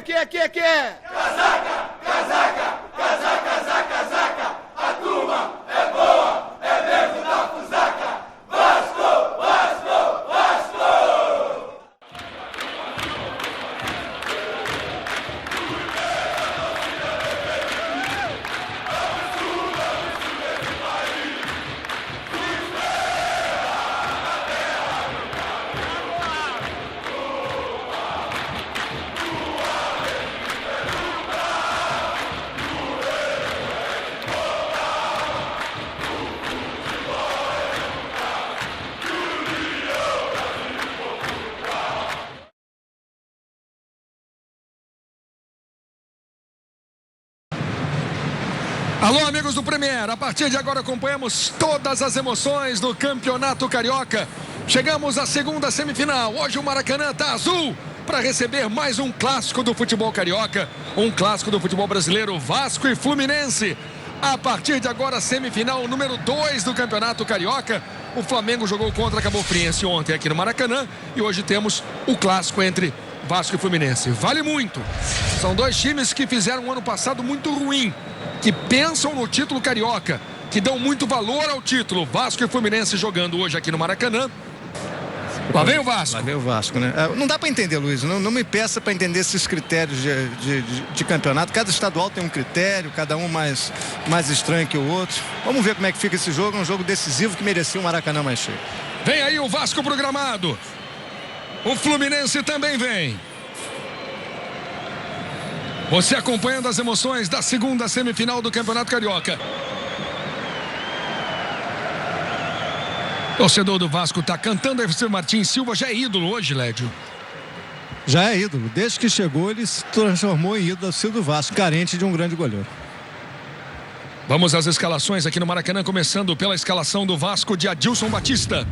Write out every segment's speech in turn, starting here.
que é? Casaca, casaca, casaca, casaca, casaca. A turma é boa, é mesmo da fusaca. Vasco, Vasco, Vasco! Alô, amigos do Premier, a partir de agora acompanhamos todas as emoções do Campeonato Carioca. Chegamos à segunda semifinal. Hoje o Maracanã está azul para receber mais um clássico do futebol carioca. Um clássico do futebol brasileiro, Vasco e Fluminense. A partir de agora, semifinal número 2 do Campeonato Carioca. O Flamengo jogou contra a Cabo Friense ontem aqui no Maracanã. E hoje temos o clássico entre Vasco e Fluminense. Vale muito. São dois times que fizeram um ano passado muito ruim, que pensam no título carioca, que dão muito valor ao título. Vasco e Fluminense jogando hoje aqui no Maracanã. Lá vem o Vasco. Lá vem o Vasco, né? Não dá para entender, Luiz. Não me peça para entender esses critérios de campeonato. Cada estadual tem um critério, cada um mais estranho que o outro. Vamos ver como é que fica esse jogo. É um jogo decisivo que merecia um Maracanã mais cheio. Vem aí o Vasco programado. O Fluminense também vem. Você acompanhando as emoções da segunda semifinal do Campeonato Carioca. O torcedor do Vasco está cantando. O Martins Silva já é ídolo hoje, Lédio. Já é ídolo. Desde que chegou, ele se transformou em ídolo do Vasco, carente de um grande goleiro. Vamos às escalações aqui no Maracanã, começando pela escalação do Vasco de Adilson Batista.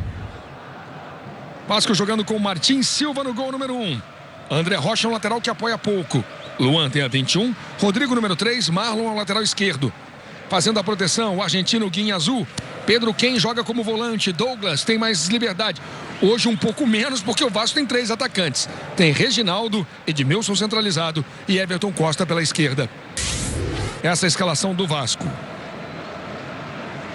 Vasco jogando com Martins Silva no gol número 1. André Rocha, um lateral que apoia pouco. Luan tem a 21. Rodrigo, número 3. Marlon, ao lateral esquerdo. Fazendo a proteção, o argentino Guinha Azul. Pedro Quem joga como volante. Douglas tem mais liberdade. Hoje um pouco menos, porque o Vasco tem 3 atacantes. Tem Reginaldo, Edmilson centralizado e Everton Costa pela esquerda. Essa é a escalação do Vasco.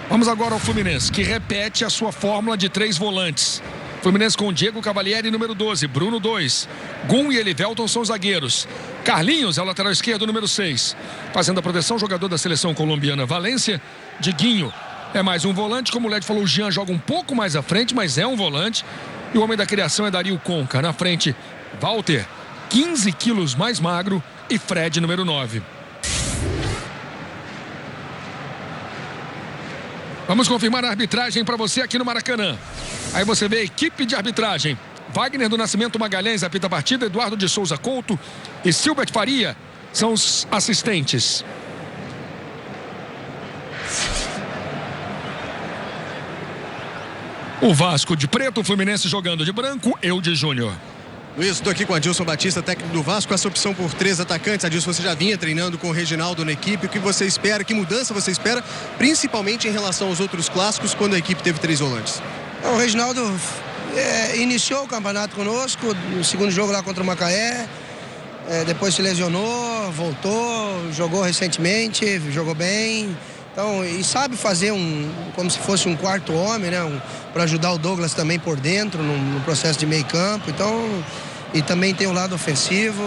Vamos agora ao Fluminense, que repete a sua fórmula de 3 volantes. Fluminense com Diego Cavalieri, número 12. Bruno, 2. Gum e Elivelton são zagueiros. Carlinhos é o lateral esquerdo, número 6. Fazendo a proteção, jogador da seleção colombiana Valência. Diguinho é mais um volante. Como o Led falou, o Jean joga um pouco mais à frente, mas é um volante. E o homem da criação é Dario Conca. Na frente, Walter, 15 quilos mais magro. E Fred, número 9. Vamos confirmar a arbitragem para você aqui no Maracanã. Aí você vê a equipe de arbitragem. Wagner do Nascimento Magalhães apita a partida. Eduardo de Souza Couto e Silbert Faria são os assistentes. O Vasco de preto, o Fluminense jogando de branco, Eudes Júnior. Luiz, estou aqui com Adilson Batista, técnico do Vasco. Essa opção por 3 atacantes. Adilson, você já vinha treinando com o Reginaldo na equipe. O que você espera, que mudança você espera, principalmente em relação aos outros clássicos, quando a equipe teve 3 volantes? O Reginaldo iniciou o campeonato conosco, no segundo jogo lá contra o Macaé. Depois se lesionou, voltou, jogou recentemente, jogou bem. Então, e sabe fazer como se fosse um quarto homem, né? Para ajudar o Douglas também por dentro, no processo de meio campo. Então, e também tem o lado ofensivo.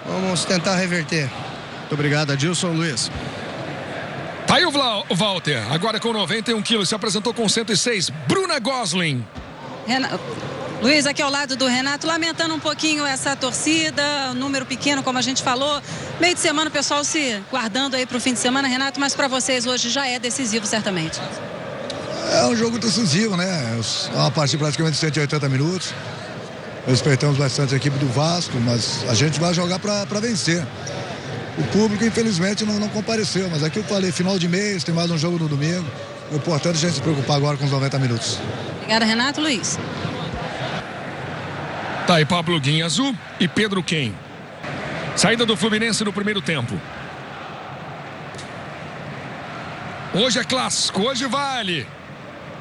Vamos tentar reverter. Muito obrigado, Adilson. Luiz. Tá aí o Walter, agora com 91 quilos, se apresentou com 106. Bruna Gosling. Luiz, aqui ao lado do Renato, lamentando um pouquinho essa torcida, número pequeno, como a gente falou. Meio de semana, o pessoal se guardando aí para o fim de semana, Renato, mas para vocês hoje já é decisivo, certamente. É um jogo decisivo, né? É uma partida praticamente de 180 minutos. Respeitamos bastante a equipe do Vasco, mas a gente vai jogar para vencer. O público, infelizmente, não compareceu, mas aqui eu falei, final de mês, tem mais um jogo no domingo. O importante é a gente se preocupar agora com os 90 minutos. Obrigada, Renato. Luiz. Tá aí Pablo Guinha Azul e Pedro Quem. Saída do Fluminense no primeiro tempo. Hoje é clássico, hoje vale.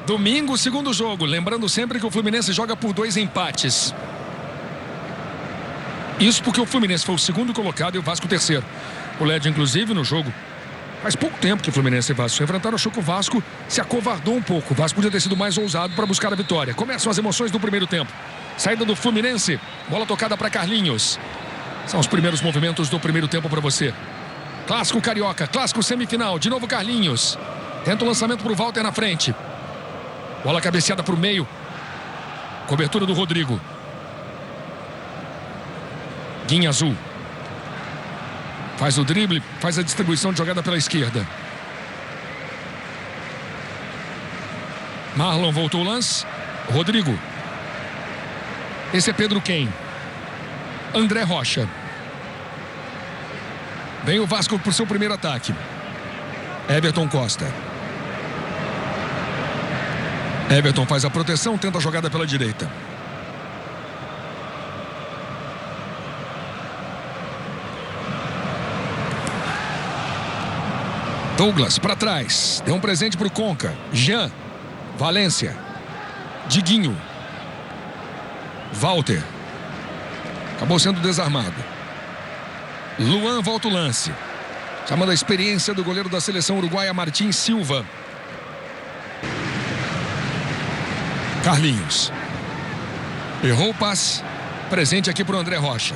Domingo, segundo jogo. Lembrando sempre que o Fluminense joga por 2 empates. Isso porque o Fluminense foi o segundo colocado e o Vasco o terceiro. O LED, inclusive, no jogo, faz pouco tempo que o Fluminense e o Vasco se enfrentaram. Achou que o Vasco se acovardou um pouco. O Vasco podia ter sido mais ousado para buscar a vitória. Começam as emoções do primeiro tempo. Saída do Fluminense. Bola tocada para Carlinhos. São os primeiros movimentos do primeiro tempo para você. Clássico carioca, clássico semifinal. De novo Carlinhos. Tenta o lançamento para o Walter na frente. Bola cabeceada para o meio. Cobertura do Rodrigo. Guinha azul. Faz o drible, faz a distribuição de jogada pela esquerda. Marlon voltou o lance. Rodrigo. Esse é Pedro Quem. André Rocha. Vem o Vasco por seu primeiro ataque. Everton Costa. Everton faz a proteção, tenta a jogada pela direita. Douglas para trás. Deu um presente para o Conca. Jean. Valência. Diguinho. Walter. Acabou sendo desarmado. Luan volta o lance. Chamando a experiência do goleiro da seleção uruguaia, Martim Silva. Carlinhos. Errou o passe. Presente aqui para o André Rocha.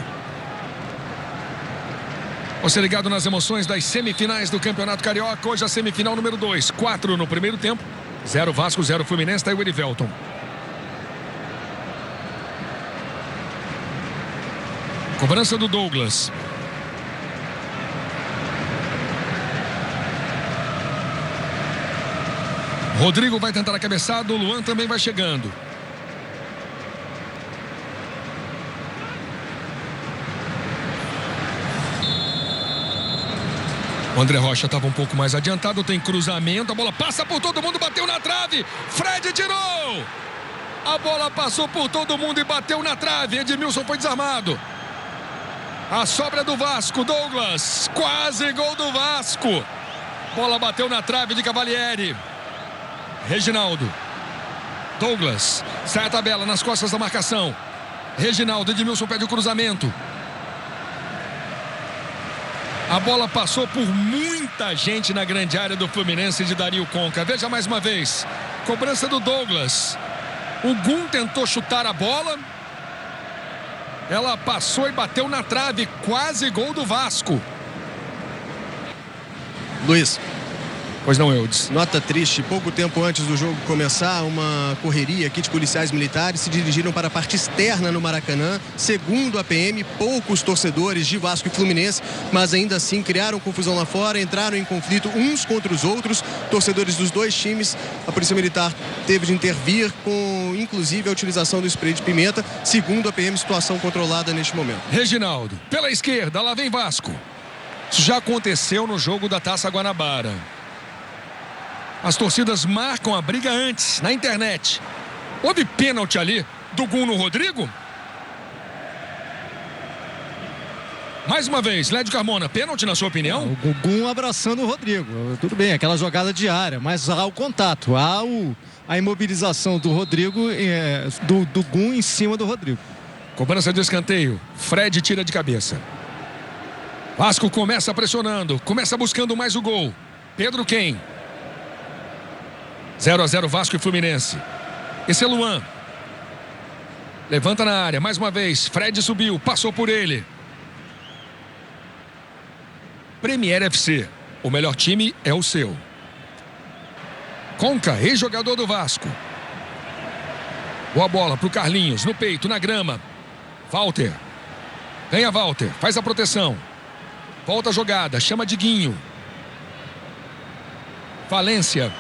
Você ligado nas emoções das semifinais do Campeonato Carioca. Hoje a semifinal número 2. 4 no primeiro tempo. 0 Vasco, 0 Fluminense. Tá aí o Erivelton. Cobrança do Douglas. Rodrigo vai tentar a cabeçada. O Luan também vai chegando. O André Rocha estava um pouco mais adiantado. Tem cruzamento. A bola passa por todo mundo. Bateu na trave. Fred tirou. A bola passou por todo mundo e bateu na trave. Edmilson foi desarmado. A sobra do Vasco. Douglas. Quase gol do Vasco. Bola bateu na trave de Cavalieri. Reginaldo. Douglas. Sai a tabela nas costas da marcação. Reginaldo. Edmilson pede o cruzamento. A bola passou por muita gente na grande área do Fluminense de Dario Conca. Veja mais uma vez. Cobrança do Douglas. O Gum tentou chutar a bola. Ela passou e bateu na trave. Quase gol do Vasco. Luiz. Pois não, Eudes. Nota triste, pouco tempo antes do jogo começar, uma correria aqui de policiais militares se dirigiram para a parte externa no Maracanã. Segundo a PM, poucos torcedores de Vasco e Fluminense, mas ainda assim criaram confusão lá fora, entraram em conflito uns contra os outros, torcedores dos dois times. A Polícia Militar teve de intervir com, inclusive, a utilização do spray de pimenta. Segundo a PM, situação controlada neste momento. Reginaldo, pela esquerda, lá vem Vasco. Isso já aconteceu no jogo da Taça Guanabara. As torcidas marcam a briga antes, na internet. Houve pênalti ali do Gum no Rodrigo? Mais uma vez, Lédio Carmona, pênalti na sua opinião? O Gum abraçando o Rodrigo. Tudo bem, aquela jogada diária, mas há o contato, há a imobilização do Rodrigo, do Gum em cima do Rodrigo. Cobrança de escanteio. Fred tira de cabeça. Vasco começa pressionando, começa buscando mais o gol. Pedro Quem. 0-0 Vasco e Fluminense. Esse é Luan. Levanta na área, mais uma vez. Fred subiu, passou por ele. Premier FC. O melhor time é o seu. Conca, ex-jogador do Vasco. Boa bola pro Carlinhos, no peito, na grama. Walter. Ganha Walter, faz a proteção. Volta a jogada, chama Diguinho. Valência.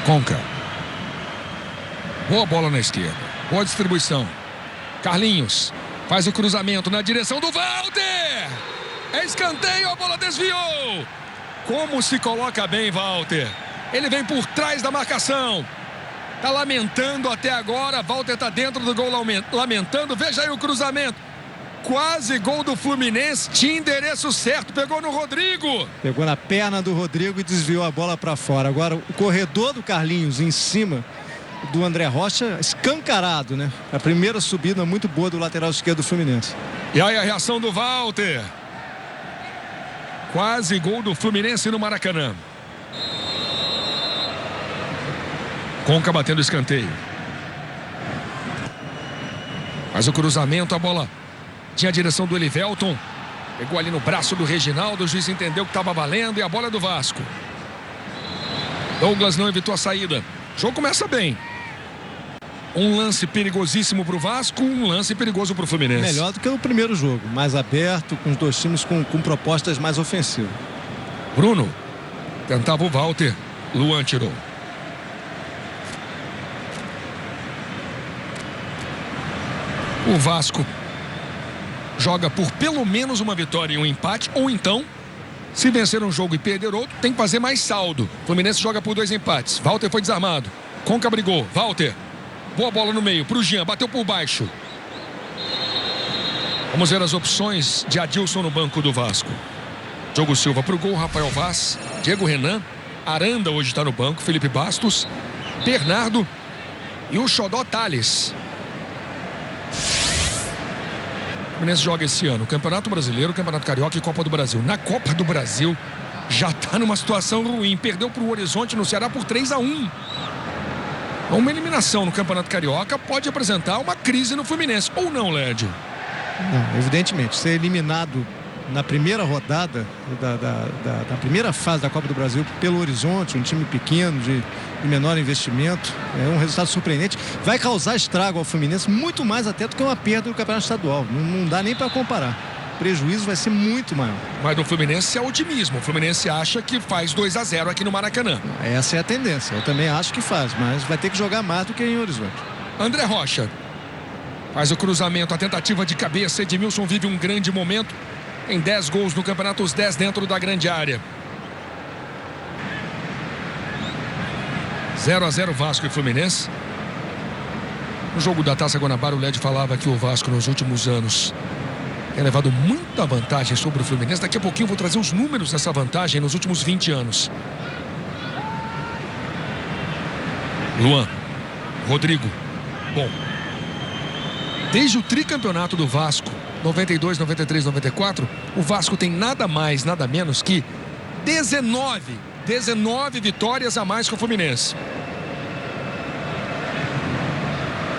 Conca. Boa bola na esquerda. Boa distribuição. Carlinhos. Faz o cruzamento na direção do Walter. É escanteio, a bola desviou. Como se coloca bem, Walter. Ele vem por trás da marcação. Tá lamentando até agora. Walter tá dentro do gol lamentando. Veja aí o cruzamento. Quase gol do Fluminense. Tinha endereço certo. Pegou no Rodrigo. Pegou na perna do Rodrigo e desviou a bola para fora. Agora o corredor do Carlinhos em cima do André Rocha escancarado, né? A primeira subida muito boa do lateral esquerdo do Fluminense. E aí a reação do Walter. Quase gol do Fluminense no Maracanã. Conca batendo escanteio. Faz o cruzamento, a bola tinha a direção do Elivelton. Pegou ali no braço do Reginaldo, o juiz entendeu que estava valendo e a bola é do Vasco. Douglas não evitou a saída. O jogo começa bem. Um lance perigosíssimo para o Vasco, um lance perigoso para o Fluminense. Melhor do que o primeiro jogo, mais aberto, com os dois times com propostas mais ofensivas. Bruno tentava o Walter, Luan tirou. O Vasco joga por pelo menos uma vitória e um empate, ou então, se vencer um jogo e perder outro, tem que fazer mais saldo. O Fluminense joga por 2 empates. Walter foi desarmado. Conca brigou. Walter. Boa bola no meio para o Jean. Bateu por baixo. Vamos ver as opções de Adilson no banco do Vasco. Diogo Silva para o gol. Rafael Vaz. Diego Renan. Aranda hoje está no banco. Felipe Bastos. Bernardo. E o Xodó Tales. O Fluminense joga esse ano Campeonato Brasileiro, Campeonato Carioca e Copa do Brasil. Na Copa do Brasil já está numa situação ruim. Perdeu para o Horizonte no Ceará por 3-1. Uma eliminação no Campeonato Carioca pode apresentar uma crise no Fluminense. Ou não, Lédio? Não, evidentemente, ser eliminado na primeira rodada da primeira fase da Copa do Brasil pelo Horizonte, um time pequeno de menor investimento, é um resultado surpreendente, vai causar estrago ao Fluminense muito mais até do que uma perda do Campeonato Estadual. Não dá nem para comparar. O prejuízo vai ser muito maior. Mas no Fluminense é otimismo. O Fluminense acha que faz 2-0 aqui no Maracanã. Essa é a tendência. Eu também acho que faz, mas vai ter que jogar mais do que em Horizonte. André Rocha faz o cruzamento, a tentativa de cabeça. Edmilson vive um grande momento. Tem 10 gols no campeonato, os 10 dentro da grande área. 0-0 Vasco e Fluminense. No jogo da Taça Guanabara, o Led falava que o Vasco nos últimos anos tem levado muita vantagem sobre o Fluminense. Daqui a pouquinho eu vou trazer os números dessa vantagem nos últimos 20 anos. Luan, Rodrigo. Bom, desde o tricampeonato do Vasco, 92, 93, 94, o Vasco tem nada mais, nada menos que 19 vitórias a mais que o Fluminense.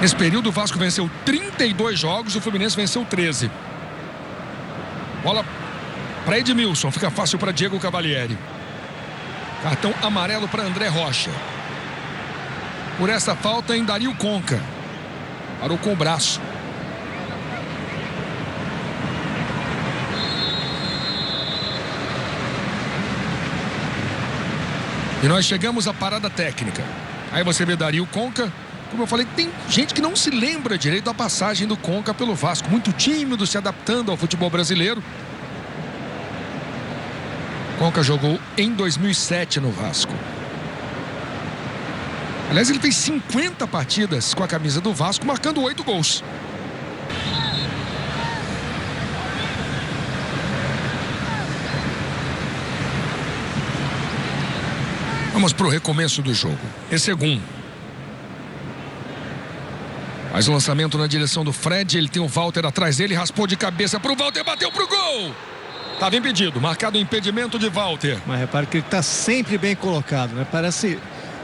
Nesse período, o Vasco venceu 32 jogos e o Fluminense venceu 13. Bola para Edmilson, fica fácil para Diego Cavalieri. Cartão amarelo para André Rocha. Por essa falta em Dario Conca. Parou com o braço. E nós chegamos à parada técnica. Aí você vê Dario Conca. Como eu falei, tem gente que não se lembra direito da passagem do Conca pelo Vasco. Muito tímido, se adaptando ao futebol brasileiro. Conca jogou em 2007 no Vasco. Aliás, ele fez 50 partidas com a camisa do Vasco, marcando 8 gols. Vamos para o recomeço do jogo. Esse é Gum. Faz o lançamento na direção do Fred. Ele tem o Walter atrás dele. Raspou de cabeça para o Walter. Bateu para o gol. Estava impedido. Marcado o impedimento de Walter. Mas repare que ele está sempre bem colocado, né? Parece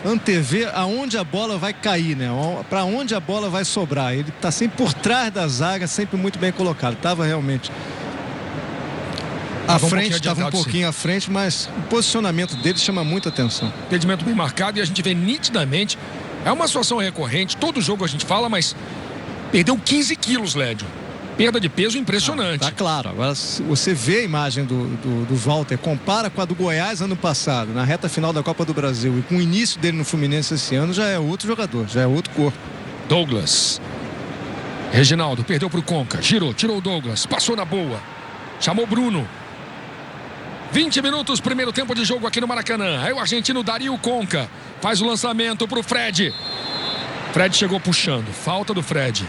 antever aonde a bola vai cair, né? Para onde a bola vai sobrar. Ele está sempre por trás da zaga, sempre muito bem colocado. Estava realmente à frente, estava um pouquinho à frente, mas o posicionamento dele chama muita atenção. Impedimento bem marcado e a gente vê nitidamente. É uma situação recorrente, todo jogo a gente fala, mas perdeu 15 quilos, Lédio. Perda de peso impressionante. Tá claro. Agora, se você vê a imagem do Walter, compara com a do Goiás ano passado, na reta final da Copa do Brasil, e com o início dele no Fluminense esse ano, já é outro jogador, já é outro corpo. Douglas. Reginaldo perdeu pro Conca, girou, tirou o Douglas, passou na boa. Chamou Bruno. 20 minutos, primeiro tempo de jogo aqui no Maracanã. Aí o argentino Dario Conca faz o lançamento pro Fred. Fred chegou puxando, falta do Fred.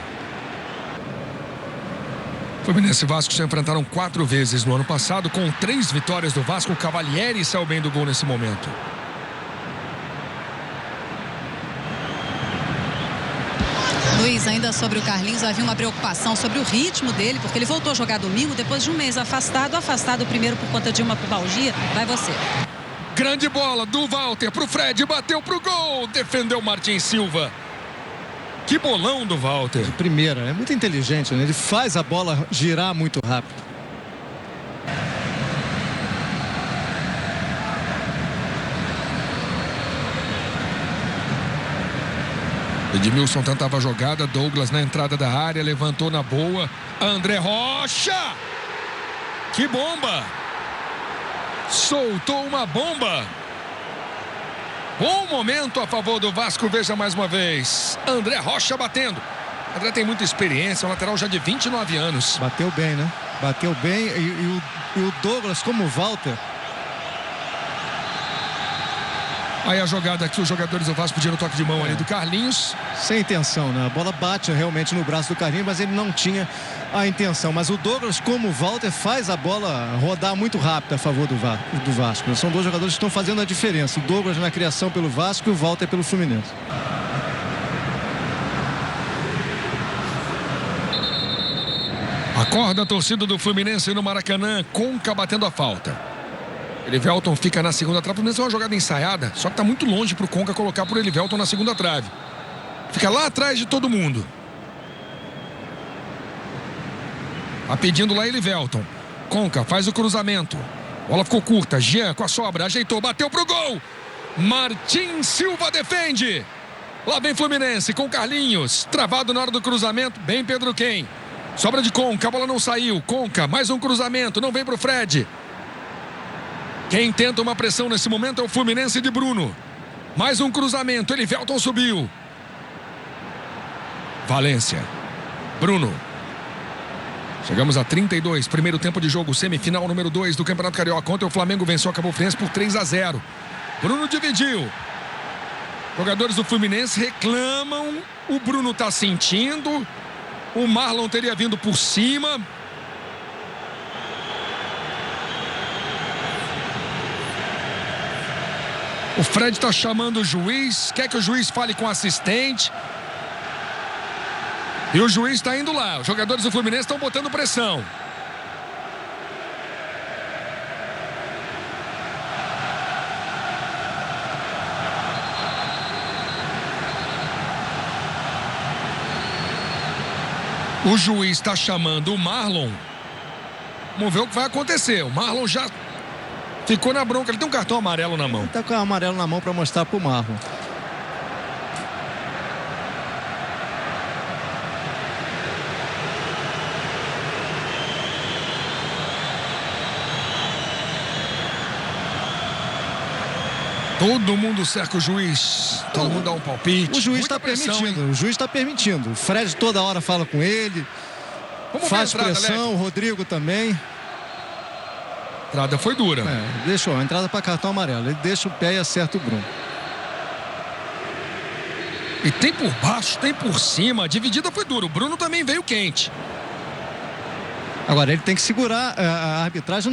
Fluminense e Vasco se enfrentaram 4 vezes no ano passado, com 3 vitórias do Vasco. O Cavalieri saiu bem do gol nesse momento. Luiz, ainda sobre o Carlinhos, havia uma preocupação sobre o ritmo dele, porque ele voltou a jogar domingo depois de um mês afastado primeiro por conta de uma pubalgia. Vai você. Grande bola do Walter pro Fred, bateu pro gol, defendeu Martin Silva. Que bolão do Walter. De primeira, é muito inteligente, né? Ele faz a bola girar muito rápido. Edmilson tentava a jogada, Douglas na entrada da área, levantou na boa. André Rocha! Que bomba! Soltou uma bomba. Bom momento a favor do Vasco, veja mais uma vez. André Rocha batendo. André tem muita experiência, um lateral já de 29 anos. Bateu bem, né? Bateu bem e o Douglas, como o Walter. Aí a jogada aqui, os jogadores do Vasco pediram toque de mão ali do Carlinhos. Sem intenção, né? A bola bate realmente no braço do Carlinhos, mas ele não tinha a intenção. Mas o Douglas, como o Walter, faz a bola rodar muito rápido a favor do Vasco. São dois jogadores que estão fazendo a diferença. O Douglas na criação pelo Vasco e o Walter pelo Fluminense. Acorda a torcida do Fluminense no Maracanã, Conca batendo a falta. Elivelton fica na segunda trave. O Fluminense é uma jogada ensaiada, só que está muito longe para o Conca colocar por Elivelton na segunda trave. Fica lá atrás de todo mundo. Tá pedindo lá Elivelton. Conca faz o cruzamento. Bola ficou curta. Jean com a sobra, ajeitou, bateu pro gol. Martin Silva defende. Lá vem Fluminense com Carlinhos. Travado na hora do cruzamento. Bem Pedro Quem. Sobra de Conca, a bola não saiu. Conca, mais um cruzamento, não vem pro Fred. Quem tenta uma pressão nesse momento é o Fluminense de Bruno. Mais um cruzamento, Elivelton subiu. Valência. Bruno. Chegamos a 32, primeiro tempo de jogo, semifinal número 2 do Campeonato Carioca. Ontem o Flamengo venceu a Cabo Friense por 3-0. Bruno dividiu. Jogadores do Fluminense reclamam. O Bruno tá sentindo. O Marlon teria vindo por cima. O Fred está chamando o juiz, quer que o juiz fale com o assistente. E o juiz está indo lá. Os jogadores do Fluminense estão botando pressão. O juiz está chamando o Marlon. Vamos ver o que vai acontecer. O Marlon já ficou na bronca. Ele tem um cartão amarelo na mão. Ele tá com o amarelo na mão para mostrar pro Marlon. Todo mundo cerca o juiz. Todo mundo dá um palpite. O juiz está permitindo. O juiz está permitindo. O Fred toda hora fala com ele. Faz pressão. O Rodrigo também. A entrada foi dura. Deixou a entrada para cartão amarelo. Ele deixa o pé e acerta o Bruno. E tem por baixo, tem por cima. A dividida foi dura. O Bruno também veio quente. Agora ele tem que segurar a arbitragem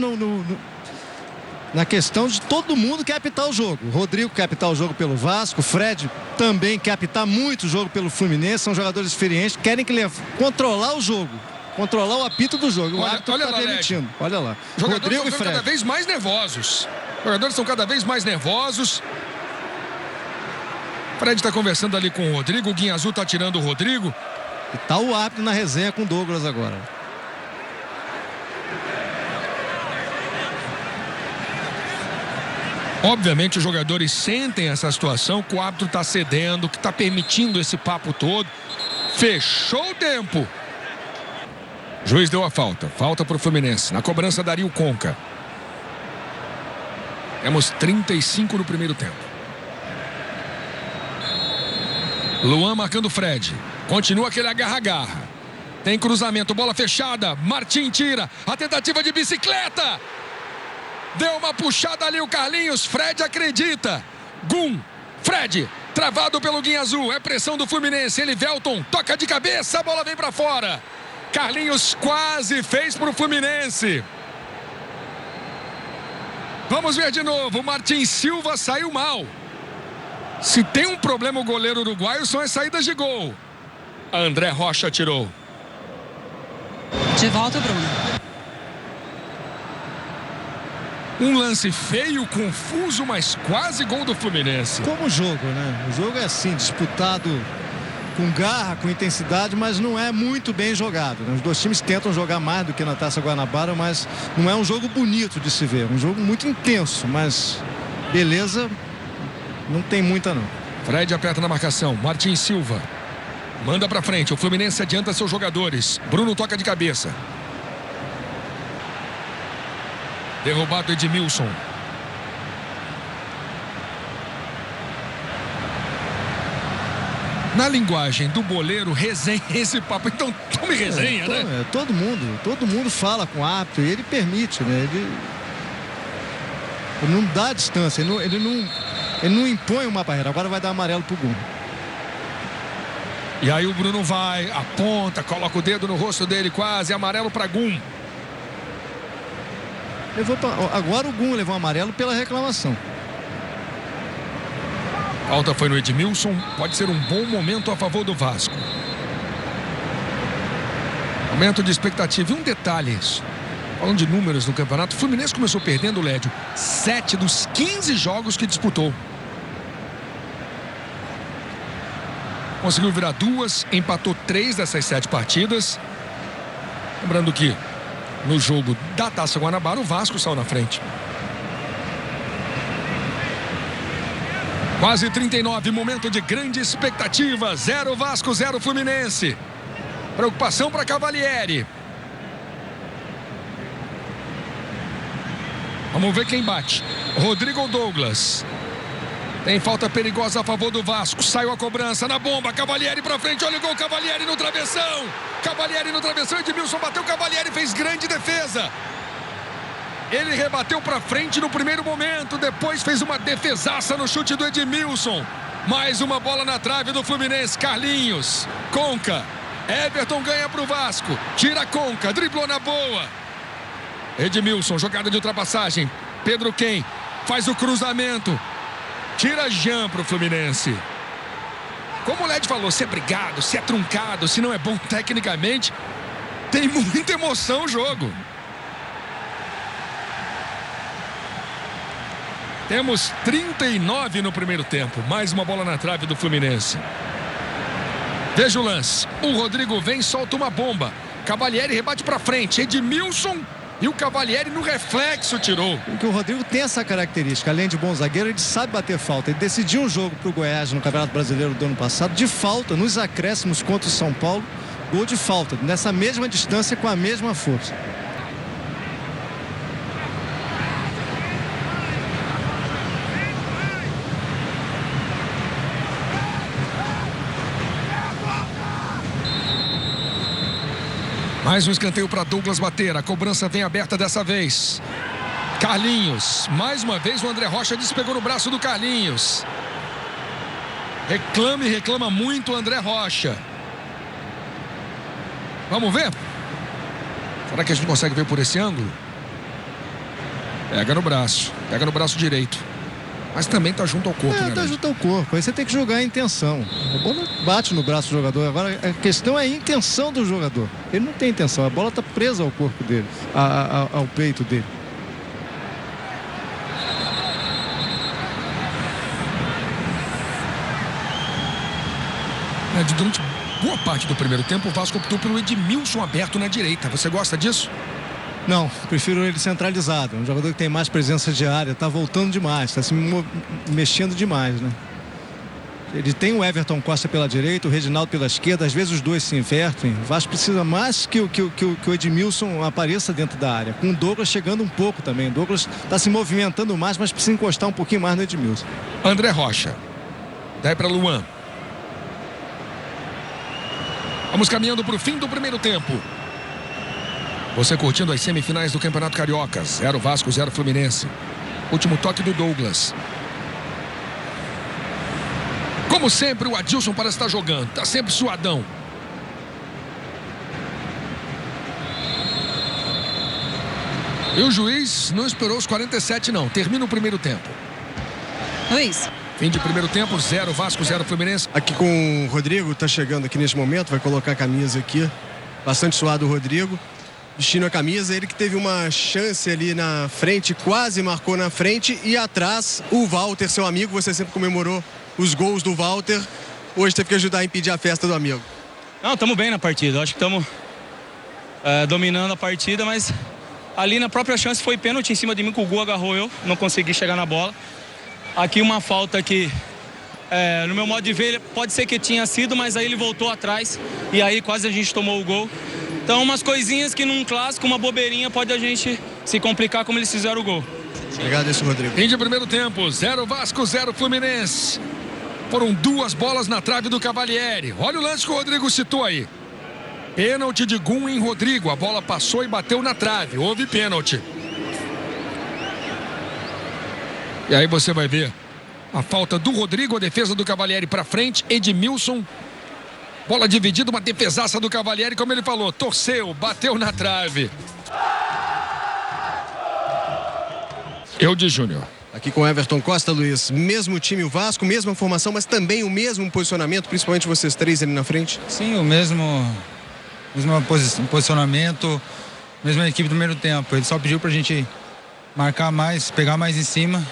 na questão de todo mundo quer apitar o jogo. O Rodrigo quer apitar o jogo pelo Vasco. O Fred também quer apitar muito o jogo pelo Fluminense. São jogadores experientes. Querem controlar o jogo. Controlar o apito do jogo. O árbitro está permitindo. Olha lá. Rodrigo e Fred. Cada vez mais nervosos. Os jogadores são cada vez mais nervosos. Fred está conversando ali com o Rodrigo. O Guinha Azul está tirando o Rodrigo. E tá o árbitro na resenha com o Douglas agora. Obviamente os jogadores sentem essa situação, que o árbitro está cedendo, que está permitindo esse papo todo. Fechou o tempo. O juiz deu a falta. Falta para o Fluminense. Na cobrança, Dario Conca. Temos 35 no primeiro tempo. Luan marcando o Fred. Continua aquele agarra-agarra. Tem cruzamento, bola fechada. Martim tira. A tentativa de bicicleta. Deu uma puxada ali o Carlinhos. Fred acredita. Gum. Fred. Travado pelo Guinha Azul. É pressão do Fluminense. Elivelton toca de cabeça. A bola vem para fora. Carlinhos quase fez para o Fluminense. Vamos ver de novo. Martin Silva saiu mal. Se tem um problema o goleiro uruguaio, são as saídas de gol. André Rocha tirou. De volta o Bruno. Um lance feio, confuso, mas quase gol do Fluminense. Como o jogo, né? O jogo é assim, disputado com garra, com intensidade, mas não é muito bem jogado, né? Os dois times tentam jogar mais do que na Taça Guanabara, mas não é um jogo bonito de se ver. Um jogo muito intenso, mas beleza, não tem muita não. Fred aperta na marcação. Martins Silva manda pra frente. O Fluminense adianta seus jogadores. Bruno toca de cabeça. Derrubado Edmilson. Na linguagem do boleiro, resenha esse papo. Então tome resenha, né? Todo mundo fala com o árbitro e ele permite, né? Ele não dá distância, ele não impõe uma barreira. Agora vai dar amarelo pro Gum. E aí o Bruno vai, aponta, coloca o dedo no rosto dele, quase amarelo para Gum. Agora o Gum levou amarelo pela reclamação. Falta foi no Edmilson. Pode ser um bom momento a favor do Vasco. Momento de expectativa. E um detalhe, falando de números no campeonato, o Fluminense começou perdendo, Lédio, 7 dos 15 jogos que disputou. Conseguiu virar 2, empatou 3 dessas 7 partidas. Lembrando que no jogo da Taça Guanabara, o Vasco saiu na frente. Quase 39, momento de grande expectativa. 0 Vasco, 0 Fluminense. Preocupação para Cavalieri. Vamos ver quem bate. Rodrigo Douglas. Tem falta perigosa a favor do Vasco. Saiu a cobrança na bomba. Cavalieri pra frente. Olha o gol. Cavalieri no travessão. Cavalieri no travessão. Edmilson bateu. Cavalieri fez grande defesa. Ele rebateu pra frente no primeiro momento. Depois fez uma defesaça no chute do Edmilson. Mais uma bola na trave do Fluminense. Carlinhos. Conca. Everton ganha pro Vasco. Tira Conca. Driblou na boa. Edmilson. Jogada de ultrapassagem. Pedro Quem faz o cruzamento. Tira Jean pro Fluminense. Como o Led falou, se é brigado, se é truncado, se não é bom tecnicamente, tem muita emoção o jogo. Temos 39 no primeiro tempo. Mais uma bola na trave do Fluminense. Veja o lance. O Rodrigo vem e solta uma bomba. Cavalieri rebate pra frente. Edmilson. E o Cavalieri no reflexo tirou. Porque o Rodrigo tem essa característica. Além de bom zagueiro, ele sabe bater falta. Ele decidiu um jogo pro Goiás no Campeonato Brasileiro do ano passado de falta, nos acréscimos contra o São Paulo. Gol de falta, nessa mesma distância, com a mesma força. Mais um escanteio para Douglas bater. A cobrança vem aberta dessa vez. Carlinhos. Mais uma vez o André Rocha despegou no braço do Carlinhos. Reclama e reclama muito o André Rocha. Vamos ver? Será que a gente consegue ver por esse ângulo? Pega no braço direito. Mas também tá junto ao corpo, né? Tá junto ao corpo. Aí você tem que jogar a intenção. A bola bate no braço do jogador. Agora a questão é a intenção do jogador. Ele não tem intenção. A bola tá presa ao corpo dele, ao peito dele. Durante boa parte do primeiro tempo, o Vasco optou pelo Edmilson aberto na direita. Você gosta disso? Não, prefiro ele centralizado. É um jogador que tem mais presença de área, tá voltando demais, tá se mexendo demais, né? Ele tem o Everton Costa pela direita, o Reginaldo pela esquerda, às vezes os dois se invertem. O Vasco precisa mais que o Edmilson apareça dentro da área. Com o Douglas chegando um pouco também. O Douglas está se movimentando mais, mas precisa encostar um pouquinho mais no Edmilson. André Rocha. Daí para Luan. Vamos caminhando para o fim do primeiro tempo. Você curtindo as semifinais do Campeonato Carioca. 0 Vasco, 0 Fluminense. Último toque do Douglas. Como sempre, o Adilson parece estar jogando. Está sempre suadão. E o juiz não esperou os 47, não. Termina o primeiro tempo. Luiz. Fim de primeiro tempo, 0 Vasco, 0 Fluminense. Aqui com o Rodrigo, tá chegando aqui neste momento, vai colocar a camisa aqui. Bastante suado o Rodrigo. Vestindo a camisa, ele que teve uma chance ali na frente, quase marcou na frente. E atrás, o Walter, seu amigo, você sempre comemorou os gols do Walter. Hoje teve que ajudar a impedir a festa do amigo. Não, estamos bem na partida. Acho que estamos dominando a partida, mas ali na própria chance foi pênalti em cima de mim, que o gol agarrou eu. Não consegui chegar na bola. Aqui uma falta que, no meu modo de ver, pode ser que tinha sido, mas aí ele voltou atrás. E aí quase a gente tomou o gol. Então, umas coisinhas que num clássico, uma bobeirinha, pode a gente se complicar como eles fizeram o gol. Obrigado, esse Rodrigo. Fim de primeiro tempo, 0 Vasco, 0 Fluminense. Foram 2 bolas na trave do Cavalieri. Olha o lance que o Rodrigo citou aí. Pênalti de Gum em Rodrigo. A bola passou e bateu na trave. Houve pênalti. E aí você vai ver a falta do Rodrigo, a defesa do Cavalieri para frente. Edmilson. Bola dividida, uma defesaça do Cavalieri, como ele falou. Torceu, bateu na trave. Eudes Júnior. Aqui com Everton Costa, Luiz. Mesmo time o Vasco, mesma formação, mas também o mesmo posicionamento, principalmente vocês três ali na frente. Sim, o mesmo posicionamento, mesma equipe do primeiro tempo. Ele só pediu pra gente marcar mais, pegar mais em cima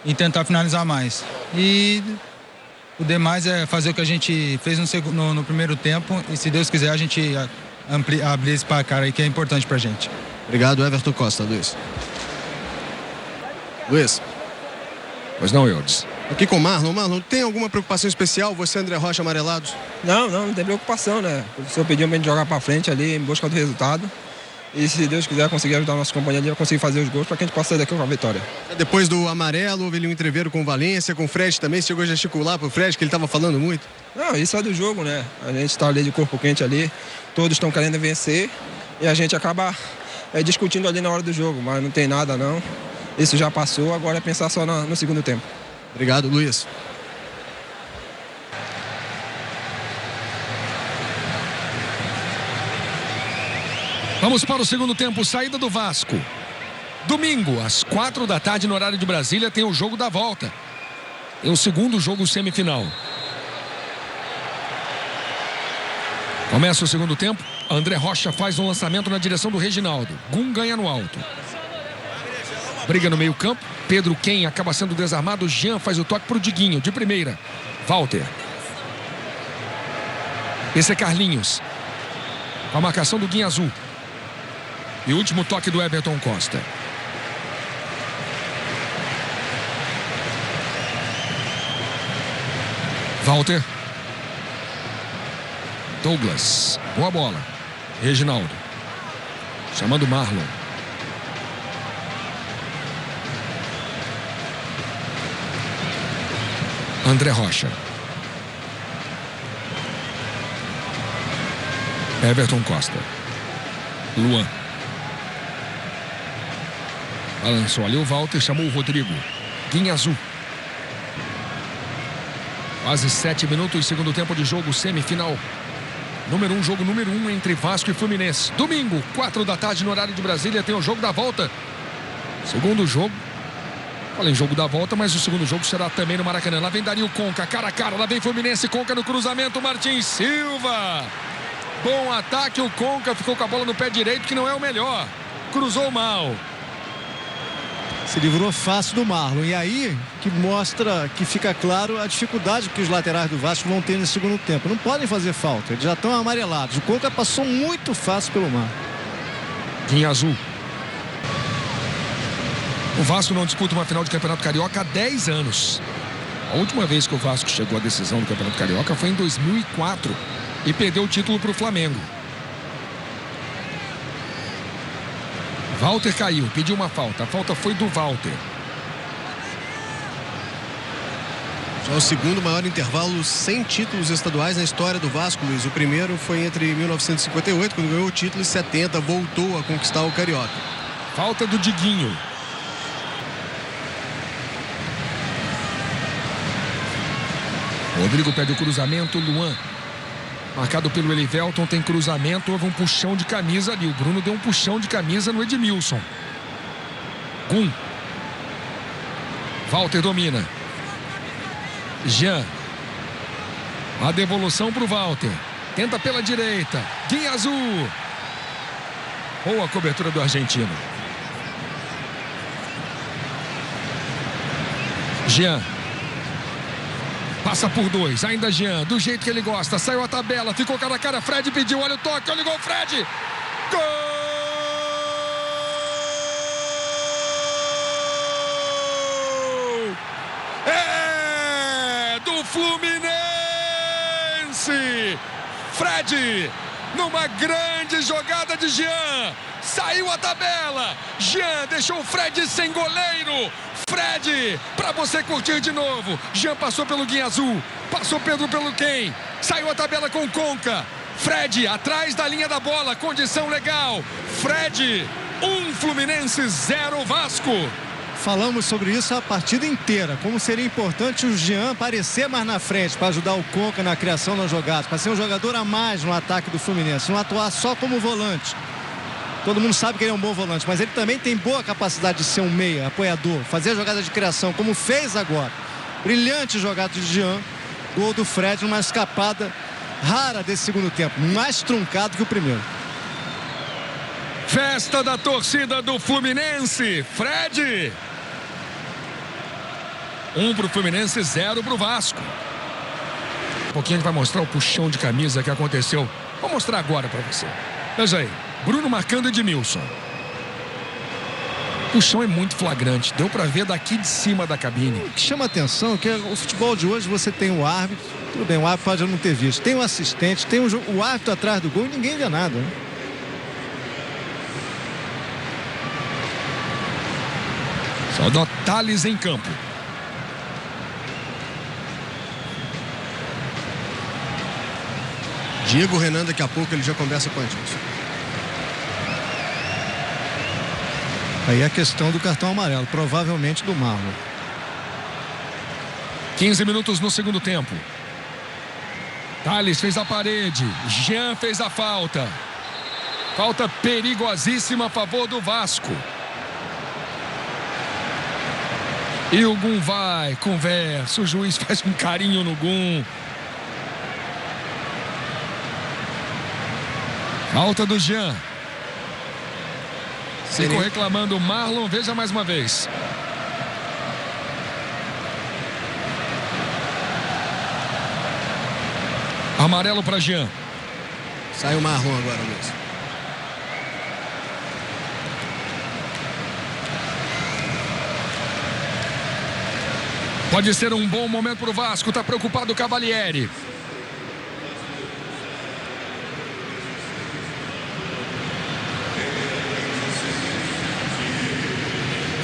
e tentar finalizar mais. E o demais é fazer o que a gente fez no primeiro tempo e, se Deus quiser, a gente abrir esse placar aí, que é importante pra gente. Obrigado, Everton Costa, Luiz. Luiz. Pois não, Eudes. Aqui com o Marlon. Marlon, tem alguma preocupação especial, você, André Rocha, amarelados? Não tem preocupação, né? O professor pediu pra gente jogar pra frente ali, em busca do resultado. E se Deus quiser conseguir ajudar o nosso companheiro, ele vai conseguir fazer os gols para que a gente possa sair daqui com a vitória. Depois do amarelo, houve ali um entreveiro com o Valência, com o Fred também. Você chegou a gesticular pro Fred, que ele estava falando muito? Não, isso é do jogo, né? A gente está ali de corpo quente ali, todos estão querendo vencer e a gente acaba discutindo ali na hora do jogo, mas não tem nada não. Isso já passou, agora é pensar só no segundo tempo. Obrigado, Luiz. Vamos para o segundo tempo, saída do Vasco. Domingo, às 4 da tarde, no horário de Brasília, tem o jogo da volta. Tem o segundo jogo semifinal. Começa o segundo tempo. André Rocha faz um lançamento na direção do Reginaldo. Gum ganha no alto. Briga no meio campo. Pedro Ken acaba sendo desarmado. Jean faz o toque para o Diguinho, de primeira. Walter. Esse é Carlinhos. Com a marcação do Guinha Azul. E o último toque do Everton Costa. Walter. Douglas. Boa bola. Reginaldo. Chamando Marlon. André Rocha. Everton Costa. Luan. Balançou ali o Walter, chamou o Rodrigo. Guinha Azul. Quase 7 minutos, segundo tempo de jogo, semifinal. Jogo número 1 entre Vasco e Fluminense. Domingo, 4 da tarde, no horário de Brasília, tem o jogo da volta. Segundo jogo. Falei em jogo da volta, mas o segundo jogo será também no Maracanã. Lá vem Dario Conca, cara a cara, lá vem Fluminense, Conca no cruzamento, Martins Silva. Bom ataque, o Conca ficou com a bola no pé direito, que não é o melhor. Cruzou mal. Se livrou fácil do Marlon. E aí que mostra, que fica claro a dificuldade que os laterais do Vasco vão ter nesse segundo tempo. Não podem fazer falta, eles já estão amarelados. O Conca passou muito fácil pelo Marlon. Guinha Azul. O Vasco não disputa uma final de Campeonato Carioca há 10 anos. A última vez que o Vasco chegou à decisão do Campeonato Carioca foi em 2004 e perdeu o título para o Flamengo. Walter caiu, pediu uma falta. A falta foi do Walter. Já o segundo maior intervalo sem títulos estaduais na história do Vasco, Luiz. O primeiro foi entre 1958, quando ganhou o título, e 70 voltou a conquistar o Carioca. Falta do Diguinho. Rodrigo pede o cruzamento, Luan. Marcado pelo Elivelton, tem cruzamento, houve um puxão de camisa ali. O Bruno deu um puxão de camisa no Edmilson. Gum. Walter domina. Jean. A devolução para o Walter. Tenta pela direita. Guiñazú. Boa cobertura do argentino. Jean. Passa por 2. Ainda Jean. Do jeito que ele gosta. Saiu a tabela. Ficou cara a cara. Fred pediu. Olha o toque. Olha o gol. Fred. Gol! É do Fluminense. Fred, numa grande jogada de Jean, saiu a tabela. Jean deixou o Fred sem goleiro. Fred, para você curtir de novo. Jean passou pelo Guiñazú, passou Pedro pelo Ken, saiu a tabela com Conca. Fred atrás da linha da bola, condição legal. Fred, 1 Fluminense, 0 Vasco. Falamos sobre isso a partida inteira, como seria importante o Jean aparecer mais na frente para ajudar o Conca na criação das jogadas, para ser um jogador a mais no ataque do Fluminense, não atuar só como volante. Todo mundo sabe que ele é um bom volante, mas ele também tem boa capacidade de ser um meia, apoiador, fazer jogada de criação, como fez agora. Brilhante jogada de Jean, gol do Fred numa escapada rara desse segundo tempo, mais truncado que o primeiro. Festa da torcida do Fluminense. Fred. 1 pro Fluminense, 0 pro Vasco. Um pouquinho a gente vai mostrar o puxão de camisa que aconteceu. Vou mostrar agora para você. Veja aí. Bruno marcando Edmilson. O puxão é muito flagrante. Deu para ver daqui de cima da cabine. O que chama atenção é que o futebol de hoje você tem o árbitro. Tudo bem, o árbitro pode não ter visto. Tem o assistente, tem o árbitro atrás do gol e ninguém vê nada, né? Só do Thales em campo. Diego Renan, daqui a pouco ele já conversa com a gente. Aí a questão do cartão amarelo, provavelmente do Marlon. 15 minutos no segundo tempo. Thales fez a parede. Jean fez a falta. Falta perigosíssima a favor do Vasco. E o Gum vai, conversa. O juiz faz um carinho no Gum. Falta do Jean. Ficou reclamando o Marlon. Veja mais uma vez. Amarelo para Jean. Sai o Marlon agora mesmo. Pode ser um bom momento para o Vasco. Está preocupado o Cavalieri.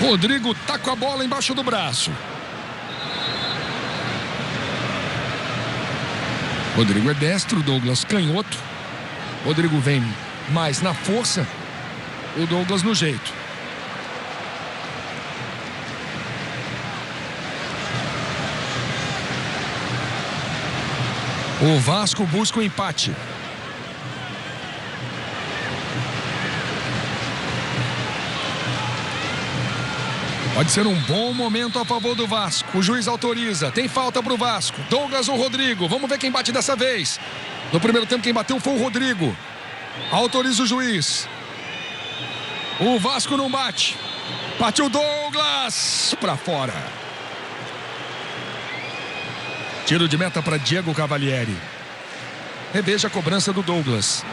Rodrigo tá com a bola embaixo do braço. Rodrigo é destro, Douglas canhoto. Rodrigo vem mais na força. O Douglas no jeito. O Vasco busca o empate. Pode ser um bom momento a favor do Vasco. O juiz autoriza. Tem falta para o Vasco. Douglas ou Rodrigo? Vamos ver quem bate dessa vez. No primeiro tempo quem bateu foi o Rodrigo. Autoriza o juiz. O Vasco não bate. Bate o Douglas. Para fora. Tiro de meta para Diego Cavalieri. Reveja a cobrança do Douglas.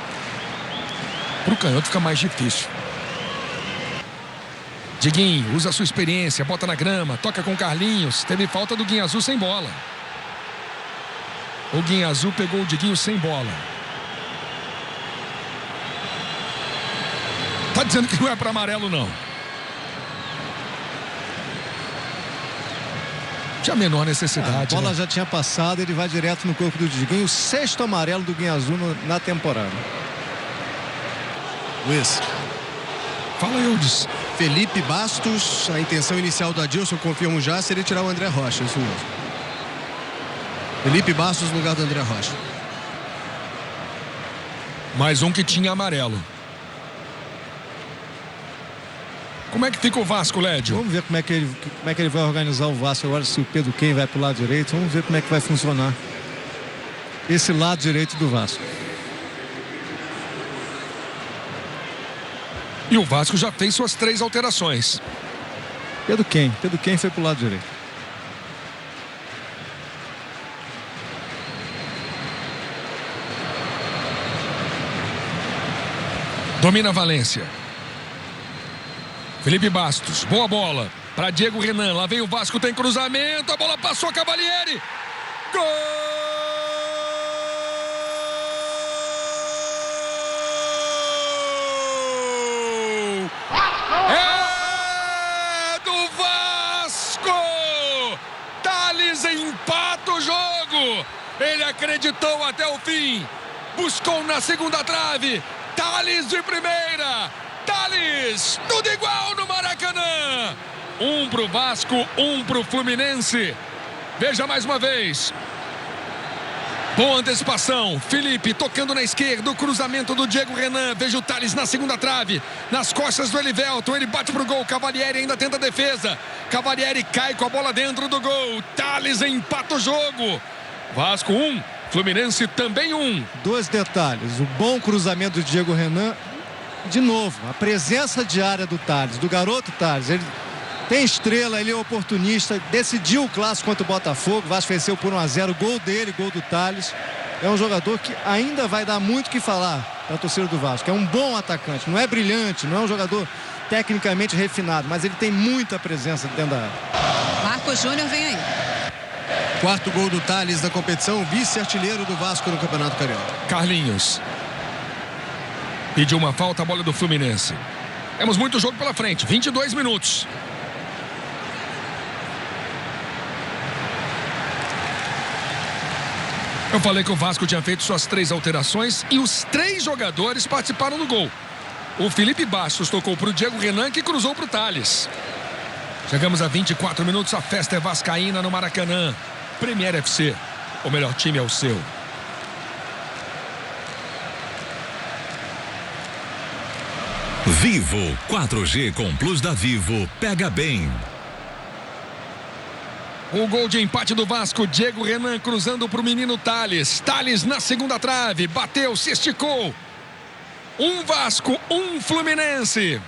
Para o canhoto fica mais difícil. Diguinho usa a sua experiência, bota na grama, toca com Carlinhos. Teve falta do Guiñazú sem bola. O Guiñazú pegou o Diguinho sem bola. Tá dizendo que não é para amarelo, não. Tinha a menor necessidade. A bola, né? já tinha passado, ele vai direto no corpo do Diguinho. O 6º amarelo do Guiñazú na temporada. Luiz. Fala, Eudes. Felipe Bastos, a intenção inicial do Adilson, confirmo já, seria tirar o André Rocha, isso mesmo. Felipe Bastos no lugar do André Rocha. Mais um que tinha amarelo. Como é que fica o Vasco, Lédio? Vamos ver como é que ele vai organizar o Vasco agora, se o Pedro Quem vai para o lado direito. Vamos ver como é que vai funcionar esse lado direito do Vasco. E o Vasco já fez suas 3 alterações. Pedro Quem foi para o lado direito. Domina Valência. Felipe Bastos, boa bola para Diego Renan. Lá vem o Vasco, tem cruzamento, a bola passou a Cavalieri. Gol! É do Vasco! Thales empata o jogo. Ele acreditou até o fim. Buscou na segunda trave. Thales de primeira. Thales, tudo igual no Maracanã. 1 pro Vasco, 1 pro Fluminense. Veja mais uma vez. Boa antecipação. Felipe tocando na esquerda. O cruzamento do Diego Renan. Veja o Thales na segunda trave. Nas costas do Elivelton. Ele bate pro gol. Cavalieri ainda tenta a defesa. Cavalieri cai com a bola dentro do gol. Thales empata o jogo. Vasco 1. Fluminense também 1. 2 detalhes. O bom cruzamento do Diego Renan. De novo, a presença diária do Thales, do garoto Thales. Ele tem estrela, ele é oportunista. Decidiu o clássico contra o Botafogo. O Vasco venceu por 1-0. Gol dele, gol do Thales. É um jogador que ainda vai dar muito o que falar para a torcida do Vasco. É um bom atacante. Não é brilhante, não é um jogador tecnicamente refinado, mas ele tem muita presença dentro da área. Marcos Júnior vem aí. 4º gol do Thales da competição, vice-artilheiro do Vasco no Campeonato Carioca. Carlinhos. Pediu uma falta, a bola do Fluminense. Temos muito jogo pela frente, 22 minutos. Eu falei que o Vasco tinha feito suas 3 alterações e os 3 jogadores participaram do gol. O Felipe Bastos tocou para o Diego Renan, que cruzou para o Thales. Chegamos a 24 minutos, a festa é vascaína no Maracanã. Premier FC, o melhor time é o seu. Vivo 4G com Plus da Vivo pega bem. O gol de empate do Vasco, Diego Renan cruzando para o menino Thales. Thales na segunda trave, bateu, se esticou. 1 Vasco, 1 Fluminense.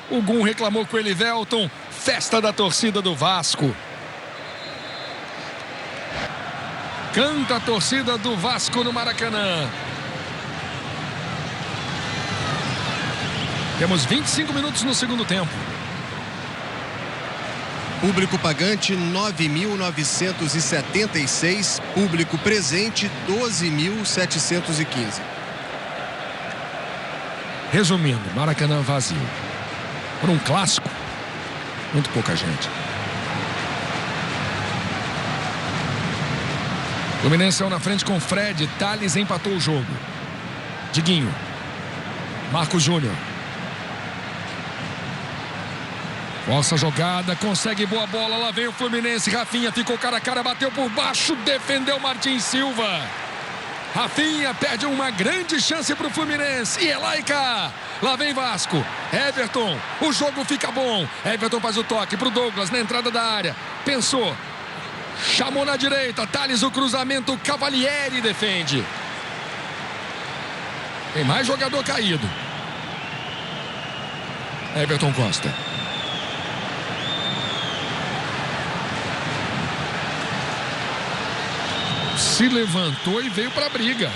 O Gum reclamou com o Elivelton. Festa da torcida do Vasco. Canta a torcida do Vasco no Maracanã. Temos 25 minutos no segundo tempo. Público pagante 9.976. Público presente 12.715. Resumindo, Maracanã vazio. Por um clássico, muito pouca gente. Fluminense na frente com Fred. Thales empatou o jogo. Diguinho. Marcos Júnior. Força a jogada, consegue boa bola, lá vem o Fluminense. Rafinha ficou cara a cara, bateu por baixo, defendeu Martins Silva. Rafinha perde uma grande chance para o Fluminense. E é lá e cá. Lá vem Vasco. Everton, o jogo fica bom. Everton faz o toque para o Douglas na entrada da área. Pensou. Chamou na direita. Thales o cruzamento. Cavalieri defende. Tem mais jogador caído. Everton Costa. Se levantou e veio para a briga.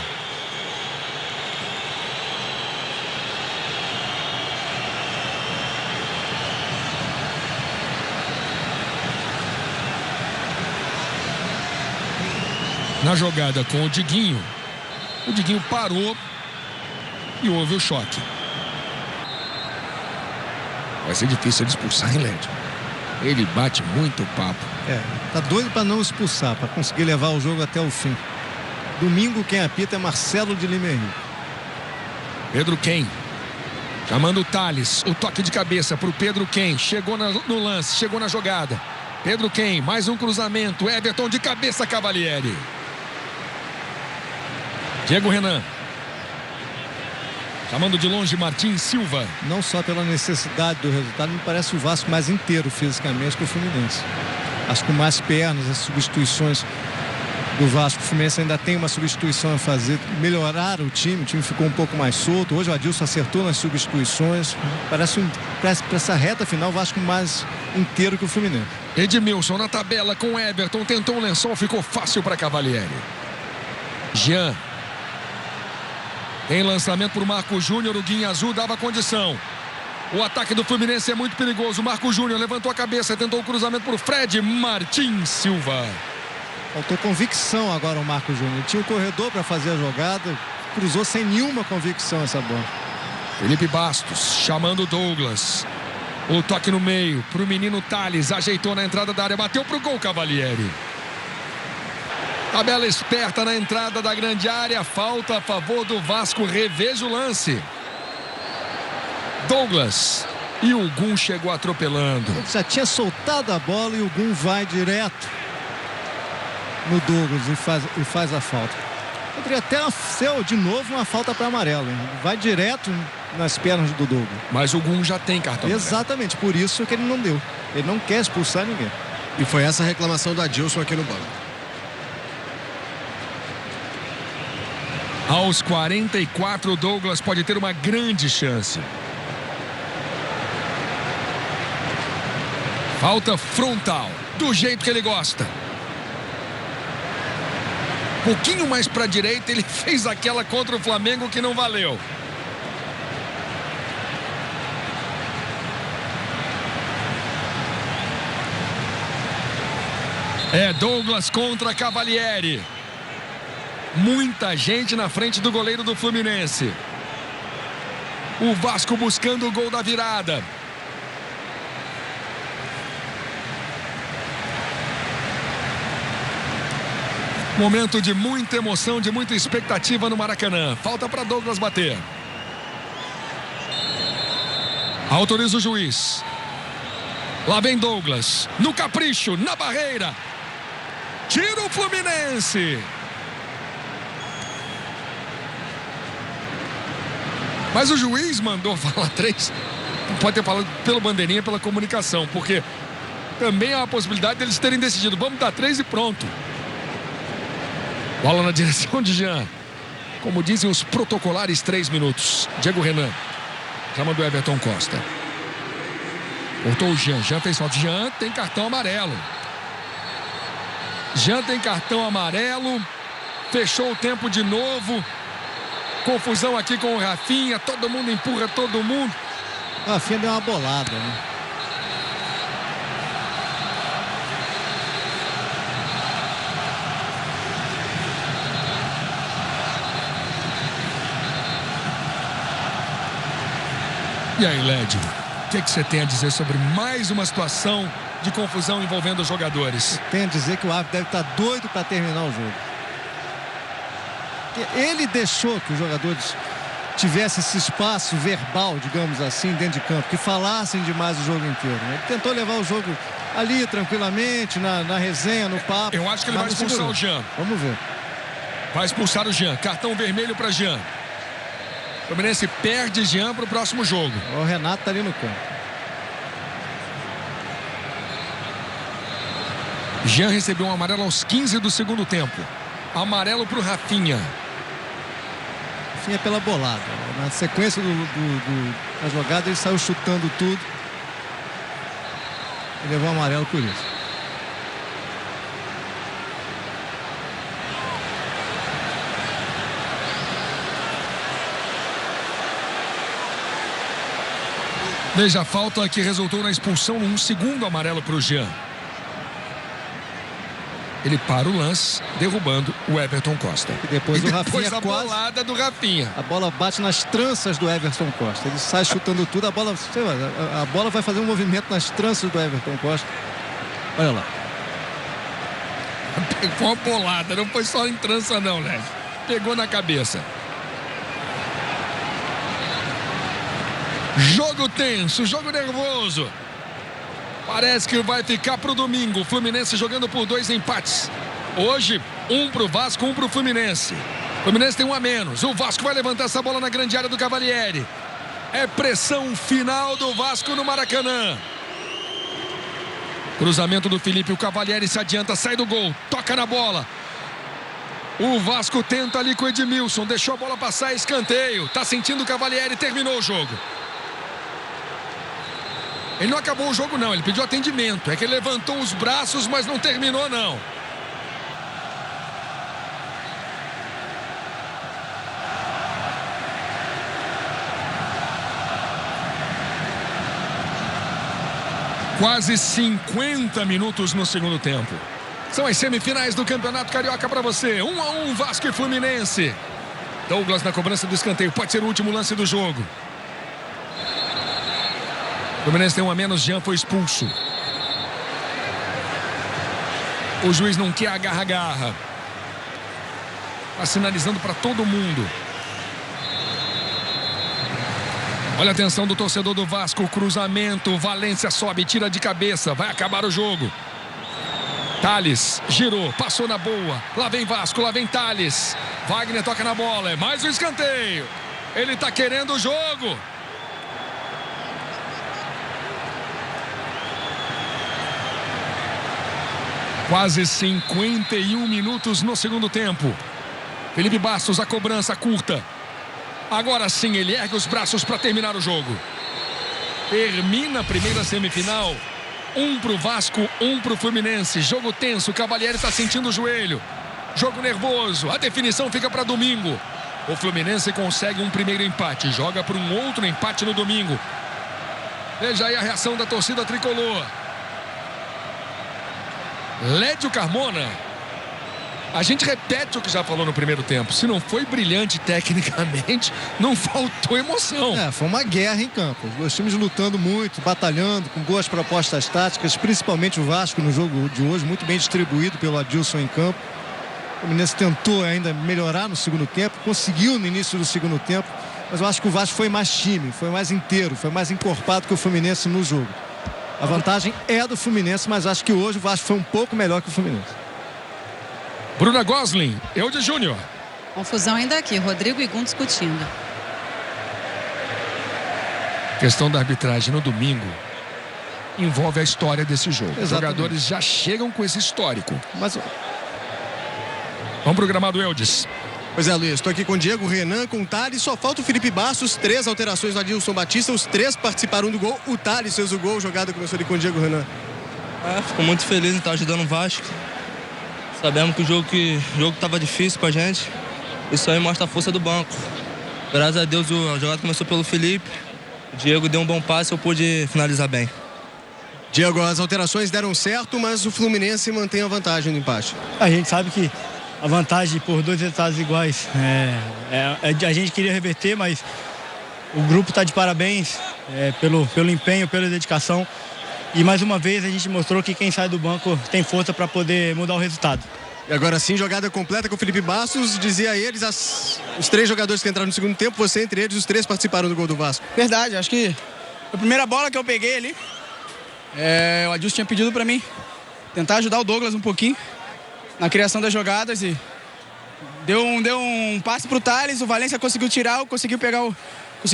Na jogada com o Diguinho parou e houve o choque. Vai ser difícil ele expulsar, hein, Lédio? Ele bate muito papo. Tá doido para não expulsar, para conseguir levar o jogo até o fim. Domingo quem apita é Marcelo de Lima Henrique. Pedro Quem. Chamando o Thales. O toque de cabeça para o Pedro Quem. Chegou no lance, chegou na jogada. Pedro Quem, mais um cruzamento. Everton de cabeça, Cavalieri. Diego Renan. Chamando de longe Martins Silva. Não só pela necessidade do resultado, me parece o Vasco mais inteiro fisicamente que o Fluminense. Acho que com mais pernas, as substituições do Vasco. O Fluminense ainda tem uma substituição a fazer, melhorar o time ficou um pouco mais solto. Hoje o Adilson acertou nas substituições. Parece para essa reta final o Vasco mais inteiro que o Fluminense. Edmilson na tabela com Everton, tentou um lençol, ficou fácil para Cavalieri. Jean. Tem lançamento por Marco Júnior, o Guinha Azul dava condição. O ataque do Fluminense é muito perigoso. Marco Júnior levantou a cabeça, tentou o cruzamento por Fred Martins Silva. Faltou convicção agora o Marco Júnior. Ele tinha o corredor para fazer a jogada, cruzou sem nenhuma convicção essa bola. Felipe Bastos chamando o Douglas. O toque no meio para o menino Thales, ajeitou na entrada da área, bateu para o gol Cavalieri. Tabela esperta na entrada da grande área, falta a favor do Vasco, reveja o lance. Douglas e o Gum chegou atropelando. Ele já tinha soltado a bola e o Gum vai direto no Douglas e faz a falta. Poderia até ser de novo uma falta para amarelo, hein? Vai direto nas pernas do Douglas. Mas o Gum já tem cartão. Exatamente, por isso que ele não deu. Ele não quer expulsar ninguém. E foi essa a reclamação do Adilson aqui no banco. Aos 44, o Douglas pode ter uma grande chance. Falta frontal, do jeito que ele gosta. Um pouquinho mais para a direita, ele fez aquela contra o Flamengo que não valeu. É Douglas contra Cavalieri. Muita gente na frente do goleiro do Fluminense. O Vasco buscando o gol da virada. Momento de muita emoção, de muita expectativa no Maracanã. Falta para Douglas bater. Autoriza o juiz. Lá vem Douglas. No capricho, na barreira. Tira o Fluminense. Mas o juiz mandou falar 3. Pode ter falado pelo bandeirinha, pela comunicação. Porque também há a possibilidade deles terem decidido. Vamos dar 3 e pronto. Bola na direção de Jean. Como dizem os protocolares, 3 minutos. Diego Renan. Chamando o Everton Costa. Voltou o Jean. Jean fez falta. Jean tem cartão amarelo. Jean tem cartão amarelo. Fechou o tempo de novo. Confusão aqui com o Rafinha. Todo mundo empurra todo mundo. O Rafinha deu uma bolada, né? E aí, Led, o que você tem a dizer sobre mais uma situação de confusão envolvendo os jogadores? Tenho a dizer que o árbitro deve estar doido para terminar o jogo. Ele deixou que os jogadores tivessem esse espaço verbal, digamos assim, dentro de campo, que falassem demais o jogo inteiro. Ele tentou levar o jogo ali tranquilamente, na resenha, no papo. Eu acho que ele vai expulsar o Jean. Vamos ver. Vai expulsar o Jean. Cartão vermelho para Jean. O Fluminense perde Jean para o próximo jogo. O Renato está ali no campo. Jean recebeu um amarelo aos 15 do segundo tempo. Amarelo para o Rafinha. Rafinha pela bolada. Na sequência da jogada ele saiu chutando tudo. E levou um amarelo por isso. Veja a falta que resultou na expulsão, um segundo amarelo para o Jean. Ele para o lance, derrubando o Everton Costa. E depois o Rafinha a bolada do Rafinha. A bola bate nas tranças do Everton Costa. Ele sai chutando tudo, a bola vai fazer um movimento nas tranças do Everton Costa. Olha lá. Foi uma bolada, não foi só em trança não, né? Pegou na cabeça. Jogo tenso, jogo nervoso. Parece que vai ficar para o domingo. O Fluminense jogando por 2 empates. Hoje, um para o Vasco, um para o Fluminense. Fluminense tem um a menos. O Vasco vai levantar essa bola na grande área do Cavalieri. É pressão final do Vasco no Maracanã. Cruzamento do Felipe, o Cavalieri se adianta, sai do gol, toca na bola. O Vasco tenta ali com o Edmilson, deixou a bola passar, escanteio. Tá sentindo o Cavalieri, terminou o jogo. Ele não acabou o jogo não, ele pediu atendimento. É que ele levantou os braços, mas não terminou não. Quase 50 minutos no segundo tempo. São as semifinais do Campeonato Carioca para você. 1-1 Vasco e Fluminense. Douglas na cobrança do escanteio. Pode ser o último lance do jogo. O Fluminense tem um a menos. Jean foi expulso. O juiz não quer agarra-garra. Está sinalizando para todo mundo. Olha a atenção do torcedor do Vasco. O cruzamento. Valência sobe, tira de cabeça. Vai acabar o jogo. Thales girou, passou na boa. Lá vem Vasco, lá vem Thales. Wagner toca na bola. É mais um escanteio. Ele tá querendo o jogo. Quase 51 minutos no segundo tempo. Felipe Bastos, a cobrança curta. Agora sim, ele ergue os braços para terminar o jogo. Termina a primeira semifinal. 1 pro Vasco, 1 pro Fluminense. Jogo tenso, o Cavalieri está sentindo o joelho. Jogo nervoso, a definição fica para domingo. O Fluminense consegue um primeiro empate. Joga para um outro empate no domingo. Veja aí a reação da torcida tricolor. Lédio Carmona. A gente repete o que já falou no primeiro tempo. Se não foi brilhante tecnicamente, não faltou emoção. Foi uma guerra em campo. Os dois times lutando muito, batalhando, com boas propostas táticas, principalmente o Vasco no jogo de hoje, muito bem distribuído pelo Adilson em campo. O Fluminense tentou ainda melhorar no segundo tempo, conseguiu no início do segundo tempo, mas eu acho que o Vasco foi mais time, foi mais inteiro, foi mais encorpado que o Fluminense no jogo. A vantagem é do Fluminense, mas acho que hoje o Vasco foi um pouco melhor que o Fluminense. Bruna Gosling, Eudes Júnior. Confusão ainda aqui, Rodrigo e Gum discutindo. Questão da arbitragem no domingo envolve a história desse jogo. Os jogadores já chegam com esse histórico. Mas vamos pro gramado, Eudes. Pois é, Luiz, estou aqui com o Diego, Renan, com o Thales, só falta o Felipe Bastos, 3 alterações do Adilson Batista, os 3 participaram do gol, o Thales fez o gol, jogada começou ali com o Diego, Renan. Fico muito feliz em estar ajudando o Vasco. Sabemos que o jogo estava difícil com a gente. Isso aí mostra a força do banco. Graças a Deus a jogada começou pelo Felipe. O Diego deu um bom passe e eu pude finalizar bem. Diego, as alterações deram certo, mas o Fluminense mantém a vantagem no empate. A gente sabe que a vantagem por 2 resultados iguais a gente queria reverter, mas o grupo está de parabéns pelo empenho, pela dedicação. E mais uma vez a gente mostrou que quem sai do banco tem força para poder mudar o resultado. E agora sim, jogada completa com o Felipe Bastos. Dizia a eles, os 3 jogadores que entraram no segundo tempo, você entre eles, os 3 participaram do gol do Vasco. Verdade, acho que a primeira bola que eu peguei ali, o Adilson tinha pedido para mim tentar ajudar o Douglas um pouquinho na criação das jogadas e deu um passe pro Thales, o Valência conseguiu tirar, conseguiu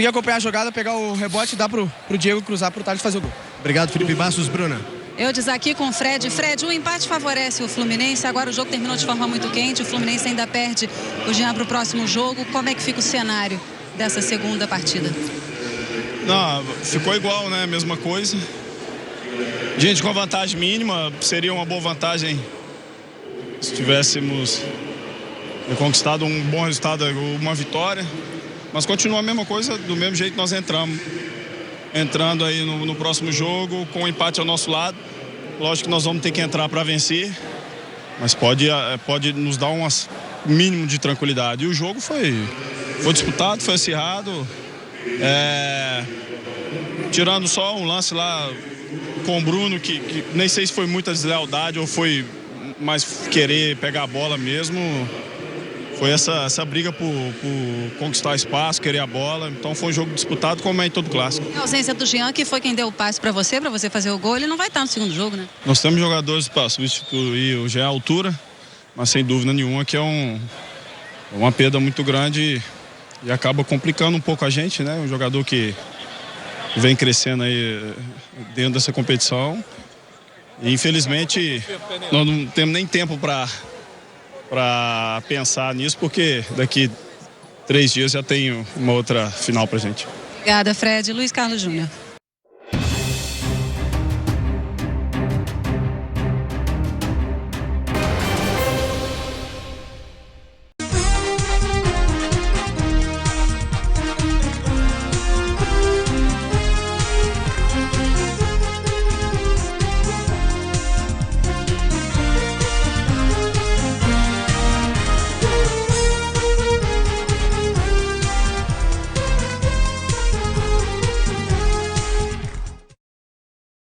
acompanhar a jogada, pegar o rebote e dar pro Diego cruzar pro Thales fazer o gol. Obrigado, Felipe Bastos. Bruna. Eudes aqui com o Fred. Fred, o empate favorece o Fluminense. Agora o jogo terminou de forma muito quente. O Fluminense ainda perde o Jean para o próximo jogo. Como é que fica o cenário dessa segunda partida? Não, ficou igual, né? Mesma coisa. Gente, com vantagem mínima, seria uma boa vantagem se tivéssemos conquistado um bom resultado, uma vitória. Mas continua a mesma coisa, do mesmo jeito que nós entrando aí no próximo jogo, com o empate ao nosso lado. Lógico que nós vamos ter que entrar para vencer, mas pode nos dar um mínimo de tranquilidade. E o jogo foi disputado, foi acirrado. Tirando só um lance lá com o Bruno, que nem sei se foi muita deslealdade ou foi mais querer pegar a bola mesmo. Foi essa briga por conquistar espaço, querer a bola. Então foi um jogo disputado, como é em todo clássico. A ausência do Jean, que foi quem deu o passe para você fazer o gol, ele não vai estar no segundo jogo, né? Nós temos jogadores para substituir o Jean à altura, mas sem dúvida nenhuma que é É uma perda muito grande e acaba complicando um pouco a gente, né? Um jogador que vem crescendo aí dentro dessa competição. E, infelizmente, nós não temos nem tempo para pensar nisso, porque daqui 3 dias já tem uma outra final pra gente. Obrigada, Fred. Luiz Carlos Júnior.